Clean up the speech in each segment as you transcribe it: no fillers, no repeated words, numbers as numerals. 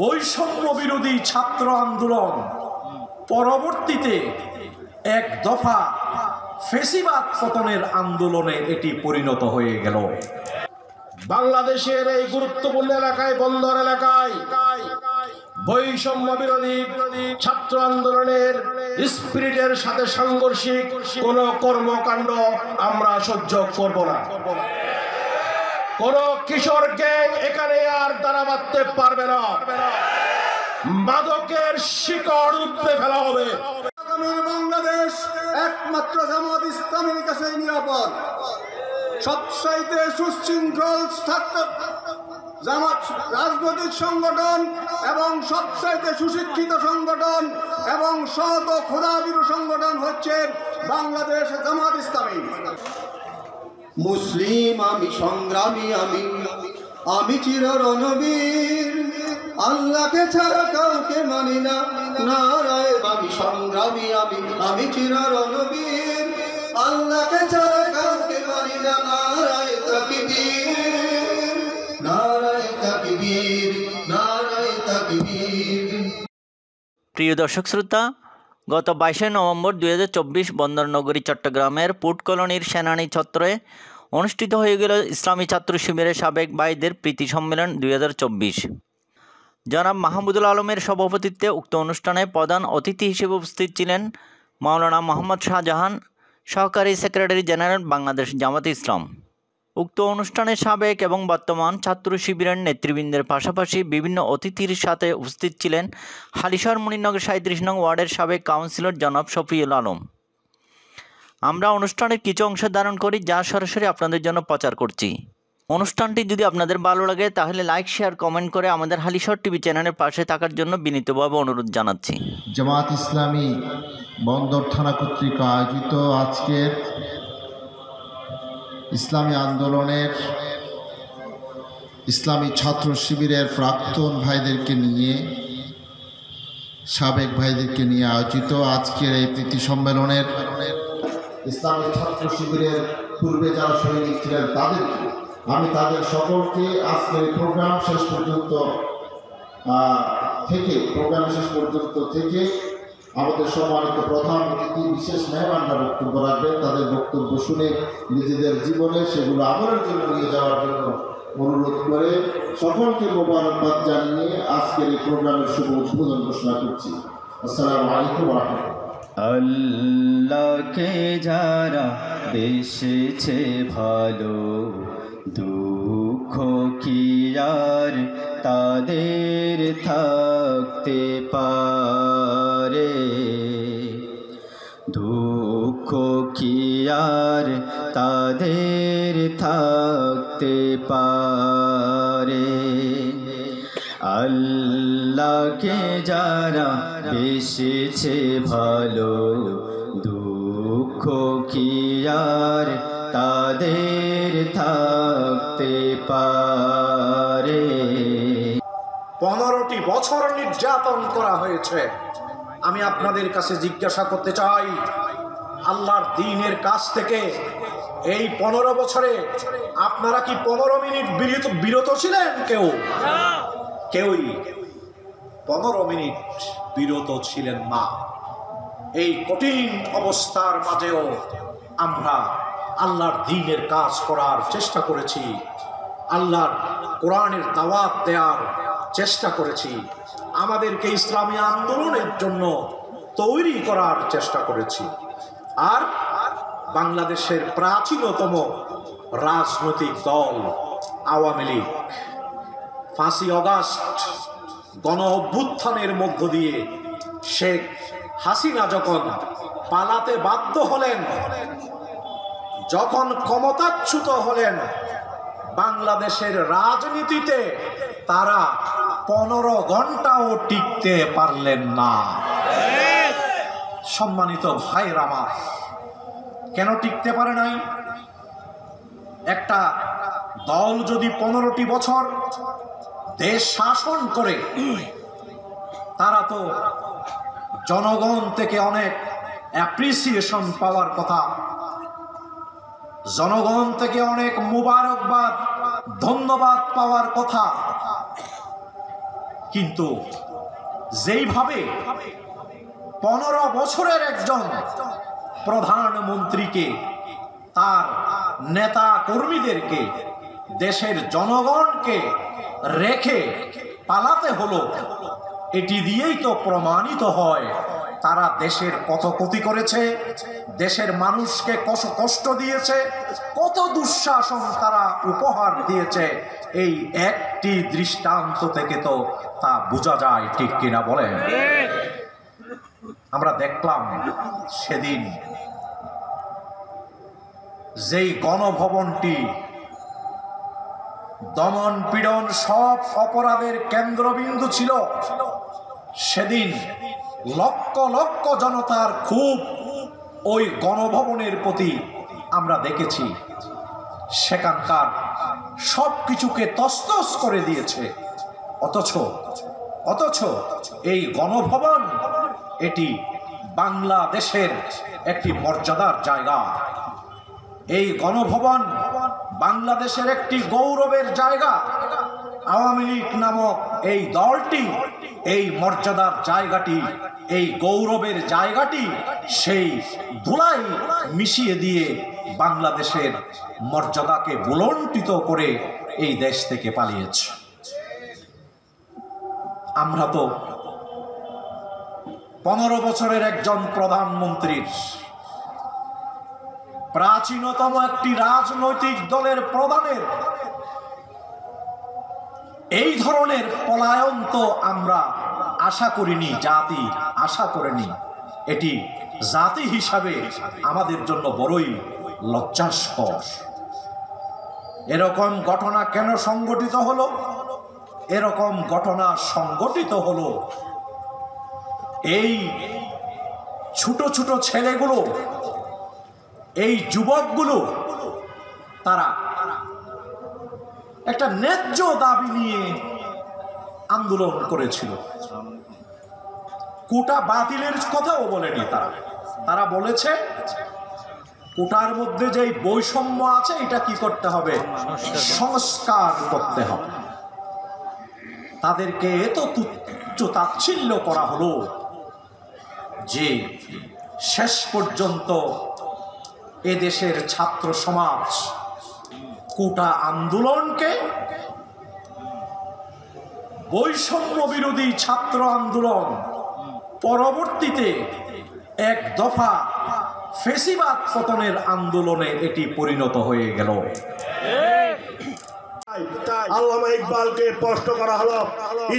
বৈষম্য বিরোধী ছাত্র আন্দোলন পরবর্তীতে এক দফা ফেসিবাদ পতনের আন্দোলনে এটি পরিণত হয়ে গেল। বাংলাদেশের এই গুরুত্বপূর্ণ এলাকায়, বন্দর এলাকায় বৈষম্য বিরোধী ছাত্র আন্দোলনের স্পিরিটের সাথে সাংঘর্ষিক কোন কর্মকাণ্ড আমরা সহ্য করব না। কোন কিশোর গ্যাং এখানে আর দাঁড়া বাঁধতে পারবে না। মাদকের শিকড় উপড়ে ফেলা হবে। বাংলাদেশ একমাত্র জামাত ইসলামীর কাছে নিরাপদ। সবচাইতে সুশৃঙ্খল জামাত রাজনৈতিক সংগঠন এবং সবচাইতে সুশিক্ষিত সংগঠন এবং সৎ ও খোদাভীরু সংগঠন হচ্ছে বাংলাদেশ জামাত ইসলামী। মুসলিম আমি, সংগ্রামী আমি, আমি চির রণবীর, আল্লাহকে ছাড়া কাউকে মানি না। নারায়ে আমি সংগ্রামী আমি, আমি চির রণবীর, আল্লাহকে ছাড়া কাউকে মানি না। নারায়ে তাকবীর, নারায়ে তাকবীর, নারায়ে তাকবীর। প্রিয় দর্শক শ্রোতা, গত 22 নভেম্বর 2024 বন্দরনগরী চট্টগ্রামের পুট কলোনির সেনানী চত্বরে অনুষ্ঠিত হয়ে গেল ইসলামী ছাত্র শিবিরের সাবেক ভাইদের প্রীতি সম্মেলন 2024। জনাব মাহমুদুল আলমের সভাপতিত্বে উক্ত অনুষ্ঠানে প্রধান অতিথি হিসেবে উপস্থিত ছিলেন মাওলানা মোহাম্মদ শাহজাহান, সহকারী সেক্রেটারি জেনারেল বাংলাদেশ জামাতে ইসলাম। উক্ত অনুষ্ঠানে সাবেক এবং বর্তমান ছাত্র শিবিরের নেতৃবৃন্দের পাশাপাশি বিভিন্ন অতিথির সাথে উপস্থিত ছিলেন হালিশহর মুনিরনগর 37 নং ওয়ার্ডের সাবেক কাউন্সিলর জনাব শফিউল আলম। আমরা অনুষ্ঠানের কিছু অংশ ধারণ করি, যা সরাসরি আপনাদের জন্য প্রচার করছি। অনুষ্ঠানটি যদি আপনাদের ভালো লাগে তাহলে লাইক, শেয়ার, কমেন্ট করে আমাদের হালিশহর টিভি চ্যানেলের পাশে থাকার জন্য বিনীতভাবে অনুরোধ জানাচ্ছি। জামাত ইসলামী বন্দর থানা কর্তৃক আয়োজিত আজকের ইসলামী আন্দোলনের ইসলামী ছাত্র শিবিরের প্রাক্তন ভাইদেরকে নিয়ে, সাবেক ভাইদেরকে নিয়ে আয়োজিত আজকের এই প্রীতি সম্মেলনের ইসলামী ছাত্র শিবিরের পূর্বে যারা সৈনিক ছিলেন তাদেরকে, আমি তাদের সকলকে আজকের প্রোগ্রাম শেষ পর্যন্ত থেকে আমাদের সম্মানিত প্রধান অতিথি বিশেষ মেহমানরা বক্তব্য রাখবেন। তাদের বক্তব্য শুনে নিজেদের জীবনে সেগুলো আমলের জন্য নিয়ে যাওয়ার জন্য অনুরোধ করে সকলকে মোবারকবাদ জানিয়ে আজকের এই প্রোগ্রামের শুভ উদ্বোধন ঘোষণা করছি। আসসালামু আলাইকুম ওয়া রাহমাতুল্লাহ। আল্লাহকে যারা বেসেছে ভালো, দুঃখ কি আর তাদের থাকতে পারে? দুঃখ কি আর তাদের থাকতে পারে? আল্লাহকে যারা বেসেছে ভালো, দুঃখ কি আর তাদের থাকতে পারে? 15টি বছর নির্যাতন করা হয়েছে। আমি আপনাদের কাছে জিজ্ঞাসা করতে চাই, আল্লাহর দ্বীনের কাছ থেকে এই 15 বছরে আপনারা কি 15 মিনিট বিরত ছিলেন? কেউই 15 মিনিট বিরত ছিলেন না। এই কঠিন অবস্থার মাঝেও আমরা আল্লাহর দ্বীনের কাজ করার চেষ্টা করেছি, আল্লাহর কোরআনের দাওয়াত দেওয়ার চেষ্টা করেছি, আমাদেরকে ইসলামী আন্দোলনের জন্য তৈরি করার চেষ্টা করেছি। আর বাংলাদেশের প্রাচীনতম রাজনৈতিক দল আওয়ামী লীগ 5ই আগস্ট গণ অভ্যুত্থানের মধ্য দিয়ে শেখ হাসিনা যখন পালাতে বাধ্য হলেন, যখন ক্ষমতাচ্যুত হলেন, বাংলাদেশের রাজনীতিতে তারা 15 ঘন্টাও টিকতে পারলেন না। সম্মানিত ভাইরা আমার, কেন টিকতে পারে নাই? একটা দল যদি 15টি বছর দেশ শাসন করে, তারা তো জনগণ থেকে অনেক অ্যাপ্রিসিয়েশন পাওয়ার কথা, জনগণ থেকে অনেক মুবারকবাদ, ধন্যবাদ পাওয়ার কথা। কিন্তু যেইভাবে 15 বছরের একজন প্রধানমন্ত্রীকে তার নেতা কর্মীদেরকে দেশের জনগণকে রেখে পালাতে হলো, এটি দিয়েই তো প্রমাণিত হয় তারা দেশের কত ক্ষতি করেছে, দেশের মানুষকে কত কষ্ট দিয়েছে, কত দুঃশাসন তারা উপহার দিয়েছে। এই একটি দৃষ্টান্ত থেকে তো তা বোঝা যায়, ঠিক কিনা বলেন? আমরা দেখলাম সেদিন যেই গণভবনটি দমন পীড়ন সব অপরাধের কেন্দ্রবিন্দু ছিল, সেদিন লক্ষ লক্ষ জনতার খুব ওই গণভবনের প্রতি আমরা দেখেছি। সেখানকার সব কিছুকে তছনছ করে দিয়েছে। অথচ এই গণভবন এটি বাংলাদেশের একটি মর্যাদার জায়গা। এই গণভবন বাংলাদেশের একটি গৌরবের জায়গা। আওয়ামী লীগ নামক এই দলটি এই মর্যাদার জায়গাটি, এই গৌরবের জায়গাটি সেই ধুলাই মিশিয়ে দিয়ে বাংলাদেশের মর্যাদাকে বুলন্ডিত করে এই দেশ থেকে পালিয়েছে। আমরা তো 15 বছরের একজন প্রধানমন্ত্রীর, প্রাচীনতম একটি রাজনৈতিক দলের প্রধানের এই ধরনের পলায়ন তো আমরা আশা করিনি, জাতি আশা করেনি। এটি জাতি হিসাবে আমাদের জন্য বড়ই লজ্জাস্কর। এরকম ঘটনা কেন সংঘটিত হলো? এরকম ঘটনা সংঘটিত হলো এই ছোট ছোট ছেলেগুলো, এই যুবকগুলো, তারা একটা ন্যায্য দাবি নিয়ে আন্দোলন করেছিল। কোটা বাতিলের কথাও বলেনি তারা বলেছে কোটার মধ্যে যে বৈষম্য আছে এটা কি করতে হবে? সংস্কার করতে হবে। তাদেরকে এত তুচ্ছ তাচ্ছিল্য করা হলো যে শেষ পর্যন্ত এদেশের ছাত্র সমাজ কোটা আন্দোলনকে, বৈষম্য বিরোধী ছাত্র আন্দোলন পরবর্তীতে এক দফা ফেসিবাদ পতনের আন্দোলনে এটি পরিণত হয়ে গেল। আল্লামা ইকবালকে প্রশ্ন করা হলো,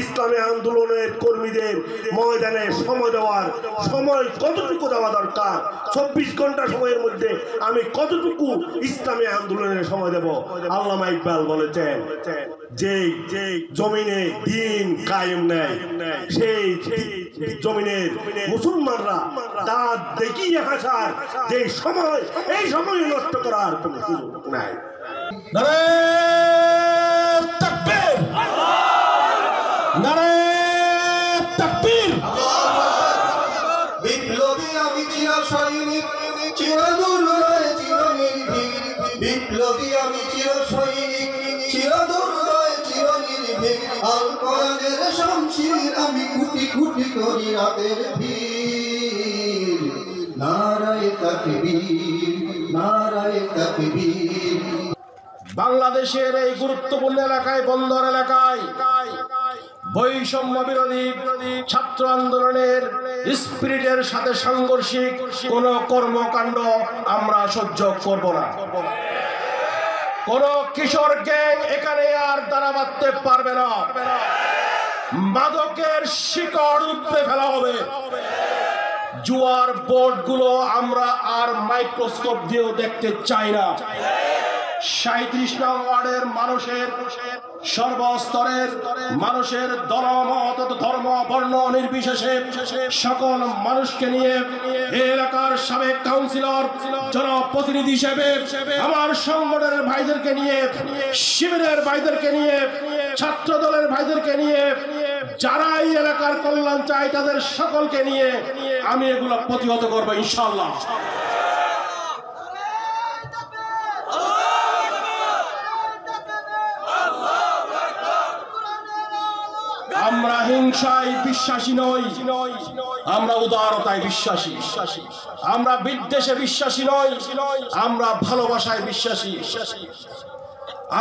ইসলামী আন্দোলনের কর্মীদের ময়দানে সময় দেওয়ার সময় কতটুকু দেওয়া দরকার? 24 ঘন্টা সময়ের মধ্যে আমি কতটুকু ইসলামী আন্দোলনের সময় দেব? আল্লামা ইকবাল বলেছেন, যে জমিনে দিন কায়েম নেই সেই জমিনের মুসলমানরা দাঁত দেখিয়ে হাসার যে সময়, এই সময় নষ্ট করার কোনো সুযোগ নাই। বিপ্লবী আমি চির সৈনিক, চিরদুর্জয় চিরনির্ভীক। বিপ্লবী আমি চির সৈনিক, চিরদুর্জয় চিরনির্ভীক। আল কোরআনের শমশির আমি কুটি কুটি করি রাতের ভিড়। নারায়ে তাকবীর, নারায়ে তাকবীর। বাংলাদেশের এই গুরুত্বপূর্ণ এলাকায়, বন্দর এলাকায় বৈষম্য বিরোধী ছাত্র আন্দোলনের স্পিরিটের সাথে সাংঘর্ষিক কোন কর্মকাণ্ড আমরা সহ্য করব না। কোন কিশোর গ্যাং এখানে আর দাঁড়া বাঁধতে পারবে না। মাদকের শিকড় উপড়ে ফেলা হবে। জুয়ার বোর্ডগুলো আমরা আর মাইক্রোস্কোপ দিয়েও দেখতে চাই না। 37 নং ওয়ার্ডের মানুষের, সর্বস্তরের মানুষের, দলমত ধর্ম বর্ণ নির্বিশেষে সকল মানুষকে নিয়ে এই এলাকার সাবেক কাউন্সিলর, জনপ্রতিনিধি হিসেবে আমার সংগঠনের ভাইদেরকে নিয়ে, শিবিরের ভাইদেরকে নিয়ে, ছাত্র দলের ভাইদেরকে নিয়ে, যারা এই এলাকার কল্যাণ চায় তাদের সকলকে নিয়ে আমি এগুলো প্রতিহত করবো ইনশাআল্লাহ। আমরা হিংসায় বিশ্বাসী নই, আমরা উদারতায় বিশ্বাসী। আমরা বিদ্বেষে বিশ্বাসী নই, আমরা ভালোবাসায় বিশ্বাসী।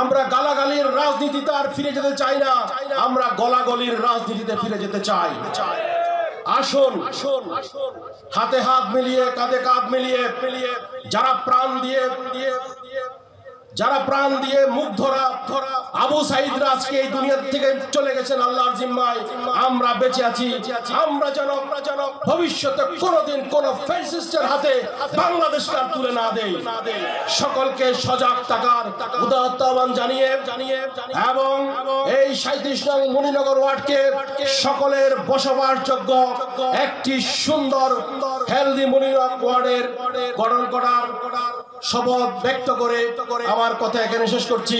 আমরা গালাগালির রাজনীতিতে আর ফিরে যেতে চাই না, আমরা গলাগলির রাজনীতিতে ফিরে যেতে চাই। আসুন হাতে হাত মিলিয়ে, কাঁধে কাঁধ মিলিয়ে, যারা প্রাণ দিয়ে মুখ ধরা আবু সাইদরা আজকে এই দুনিয়া থেকে চলে গেছেন আল্লাহর জিম্মায়, আমরা বেঁচে আছি। আমরা যেন ভবিষ্যতে কোনোদিন কোন ফ্যাসিস্টের হাতে বাংলাদেশকে আর তুলে না দেই। সকলকে সজাগ থাকার উদাত্ত আহ্বান জানিয়ে এবং এই 37 নং মণিনগর ওয়ার্ডকে সকলের বসবাসযোগ্য একটি সুন্দর হেলদি মণিনগর ওয়ার্ডের গঠন করার শপথ ব্যক্ত করে আমার কথা এখানে শেষ করছি।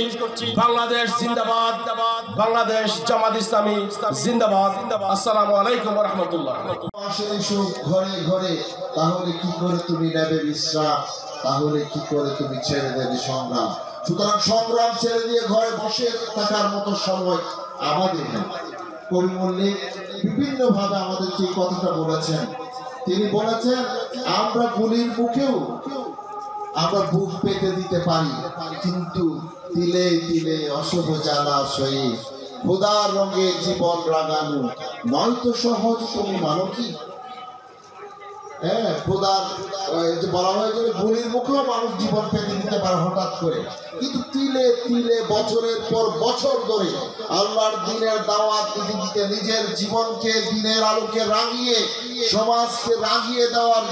বাংলাদেশ জিন্দাবাদ, বাংলাদেশ জামাত ইসলামী জিন্দাবাদ। আসসালামু আলাইকুম ওয়া রাহমাতুল্লাহ। পাশে এসো ঘরে ঘরে, তাহলে কি করে তুমি নেবে বিশ্রাম, তাহলে কি করে তুমি ছেড়ে দেবে সংগ্রাম। সুতরাং সংগ্রাম ছেড়ে দিয়ে ঘরে বসে থাকার মতো সময় আমাদের নেই। কবি মল্লিক বিভিন্ন ভাবে আমাদেরকে এই কথাটা বলেছেন। তিনি বলেছেন আমরা গুলির মুখেও আমরা বুক পেতে দিতে পারি, কিন্তু তিলে তিলে অশুভ জ্বালা সয়ে খোদার রঙে জীবন রাগানো নয়তো সহজ তুমি মানো কি। হ্যাঁ, খোদার বলা হয় যে গুলির মুখেও মানুষ জীবন পেতে দিতে পারে হঠাৎ করে, কিন্তু তিলে তিলে বছরের পর বছর ধরে আল্লাহর দিনের দাওয়াত দিতে দিতে নিজের জীবনকে দিনের আলোকে রাঙিয়ে সমাজকে রাঙিয়ে দেওয়ার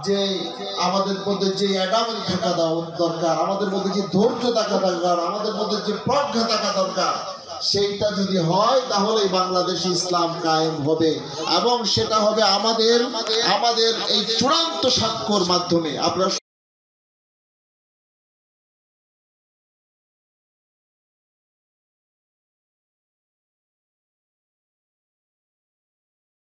যে আমাদের মধ্যে যে অ্যাডামিল থাকা দরকার, আমাদের মধ্যে যে ধৈর্য থাকা দরকার, আমাদের মধ্যে যে প্রজ্ঞা থাকা দরকার, সেইটা যদি হয় তাহলে বাংলাদেশ ইসলাম কায়েম হবে এবং সেটা হবে আমাদের এই চূড়ান্ত সাক্ষ্যর মাধ্যমে। আপনারা